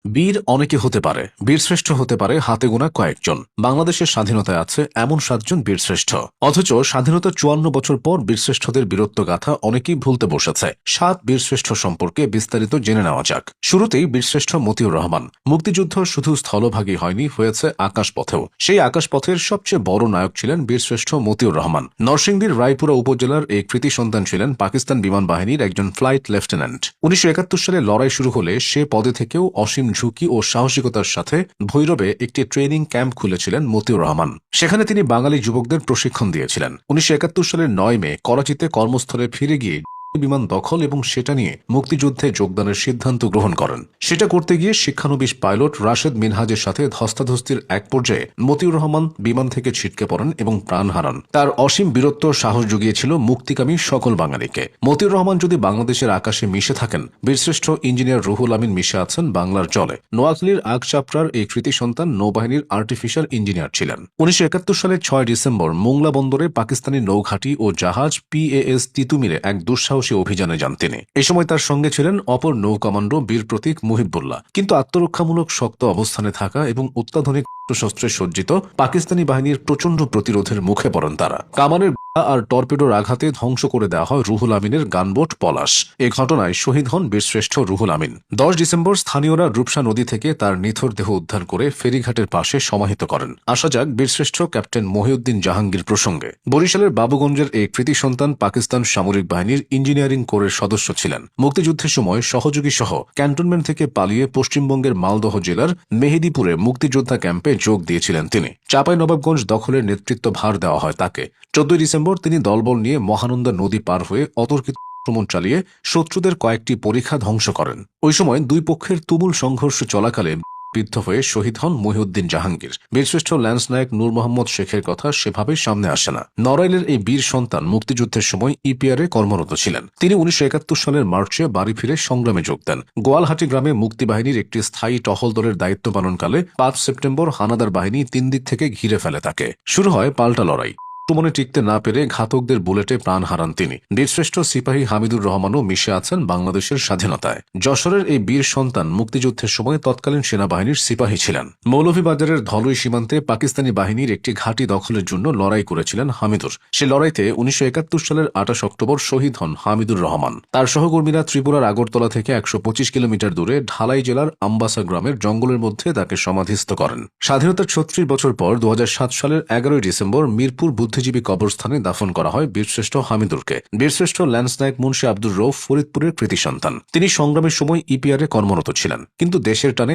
বীর অনেকে হতে পারে, বীরশ্রেষ্ঠ হতে পারে হাতে গোনা কয়েকজন। বাংলাদেশের স্বাধীনতায় আছে এমন 7 জন বীরশ্রেষ্ঠ, অথচ স্বাধীনতার 54 বছর পর বীরশ্রেষ্ঠদের বীরত্ব গাথা অনেকেই ভুলতে বসেছে। 7 বীরশ্রেষ্ঠ সম্পর্কে বিস্তারিত জেনে নেওয়া যাক। শুরুতেই বীরশ্রেষ্ঠ মতিউর রহমান। মুক্তিযুদ্ধ শুধু স্থলভাগই হয়নি, হয়েছে আকাশপথেও। সেই আকাশপথের সবচেয়ে বড় নায়ক ছিলেন বীরশ্রেষ্ঠ মতিউর রহমান। নরসিংদীর রায়পুরা উপজেলার এই কৃতি সন্তান ছিলেন পাকিস্তান বিমান বাহিনীর একজন ফ্লাইট লেফটেন্যান্ট। 1971 সালে লড়াই শুরু হলে সে পদে থেকেও অসীম ঝুঁকি ও সাহসিকতার সাথে ভৈরবে একটি ট্রেনিং ক্যাম্প খুলেছিলেন মতিউর রহমান। সেখানে তিনি বাঙালি যুবকদের প্রশিক্ষণ দিয়েছিলেন। 1971 সালের 9 মে করাচিতে কর্মস্থলে ফিরে গিয়ে বিমান দখল এবং সেটা নিয়ে মুক্তিযুদ্ধে যোগদানের সিদ্ধান্ত গ্রহণ করেন। সেটা করতে গিয়ে শিক্ষানবিশ পাইলট রাশেদ মিনহাজের সাথে ধস্তাধস্তির এক পর্যায়ে মতিউর রহমান বিমান থেকে ছিটকে পড়েন এবং প্রাণ হারান। তার অসীম বীরত্ব সাহস জুগিয়েছিল মুক্তিকামী সকল বাঙালিকে। মতিউর রহমান যদি বাংলাদেশের আকাশে মিশে থাকেন, বীরশ্রেষ্ঠ ইঞ্জিনিয়ার রুহুল আমিন মিশে আছেন বাংলার জলে। নোয়াখালীর আগচাপড়ার এই কৃতি সন্তান নৌবাহিনীর আর্টিফিশিয়াল ইঞ্জিনিয়ার ছিলেন। 1971 সালের 6 ডিসেম্বর মোংলা বন্দরে পাকিস্তানি নৌঘাঁটি ও জাহাজ PAS তিতুমিরে এক দুঃসাহসী অভিযানে যান তিনি। এই সময় তার সঙ্গে ছিলেন অপর নৌ কমান্ডো বীর প্রতীক মুহিবুল্লাহ। কিন্তু আত্মরক্ষামূলক শক্ত অবস্থানে থাকা এবং অত্যাধুনিক শস্ত্রে সজ্জিত পাকিস্তানি বাহিনীর প্রচণ্ড প্রতিরোধের মুখে পড়েন তারা। কামানের আর টর্পেডোর আঘাতে ধ্বংস করে দেওয়া হয় রুহুল আমিনের গানবোট পলাশ। এ ঘটনায় শহীদ হন বীরশ্রেষ্ঠ রুহুল আমিন। 10 ডিসেম্বর স্থানীয়রা রূপসা নদী থেকে তার নিথর দেহ উদ্ধার করে ফেরিঘাটের পাশে সমাহিত করেন। আসা যাক বীরশ্রেষ্ঠ ক্যাপ্টেন মহিউদ্দিন জাহাঙ্গীর প্রসঙ্গে। বরিশালের বাবুগঞ্জের এই কৃতি সন্তান পাকিস্তান সামরিক বাহিনীর ইঞ্জিনিয়ারিং কোরের সদস্য ছিলেন। মুক্তিযুদ্ধের সময় সহযোগী সহ ক্যান্টনমেন্ট থেকে পালিয়ে পশ্চিমবঙ্গের মালদহ জেলার মেহেদিপুরে মুক্তিযোদ্ধা ক্যাম্পে যোগ দিয়েছিলেন তিনি। চাঁপাইনবাবগঞ্জ দখলের নেতৃত্ব ভার দেওয়া হয় তাকে। 14 ডিসেম্বর তিনি দলবল নিয়ে মহানন্দা নদী পার হয়ে অতর্কিত আক্রমণ চালিয়ে শত্রুদের কয়েকটি পরীক্ষা ধ্বংস করেন। ওই সময় দুই পক্ষের তুমুল সংঘর্ষ চলাকালে বিদ্ধ হয়ে শহীদ হন মহিউদ্দিন জাহাঙ্গীর। বীরশ্রেষ্ঠ ল্যান্স নায়ক নূর মোহাম্মদ শেখের কথা সেভাবে সামনে আসে না। নড়াইলের এই বীর সন্তান মুক্তিযুদ্ধের সময় ইপিআরে কর্মরত ছিলেন। তিনি 1971 সালের মার্চে বাড়ি ফিরে সংগ্রামে যোগ দেন। গোয়ালহাটি গ্রামে মুক্তিবাহিনীর একটি স্থায়ী টহল দলের দায়িত্ব পালনকালে 5 সেপ্টেম্বর হানাদার বাহিনী 3 দিক থেকে ঘিরে ফেলে তাকে। শুরু হয় পাল্টা লড়াই। আক্রমণে টিকতে না পেরে ঘাতকদের বুলেটে প্রাণ হারান তিনি। বীরশ্রেষ্ঠ সিপাহী হামিদুর রহমানও মিশে আছেন বাংলাদেশের স্বাধীনতায়। যশোরের এই বীর সন্তান মুক্তিযুদ্ধের সময় তৎকালীন সেনাবাহিনীর সিপাহী ছিলেন। মৌলভীবাজারের ধলই সীমান্তে পাকিস্তানি বাহিনীর একটি ঘাঁটি দখলের জন্য লড়াই করেছিলেন হামিদুর। সে লড়াইতে 1971 সালের 28 অক্টোবর শহীদ হন হামিদুর রহমান। তার সহকর্মীরা ত্রিপুরার আগরতলা থেকে 125 কিলোমিটার দূরে ঢালাই জেলার আম্বাসা গ্রামের জঙ্গলের মধ্যে তাকে সমাধিস্থ করেন। স্বাধীনতার 36 বছর পর 2007 সালের 11 ডিসেম্বর মিরপুর বুদ্ধিজীবী কবরস্থানে দাফন করা হয় বীরশ্রেষ্ঠ হামিদুরকে। বীরশ্রেষ্ঠ ল্যান্স নায়ক মুন্সি আব্দুর রউফ ফরিদপুরের কৃতি সন্তান। তিনি সংগ্রামের সময় ইপিআরে কর্মরত ছিলেন, কিন্তু দেশের টানে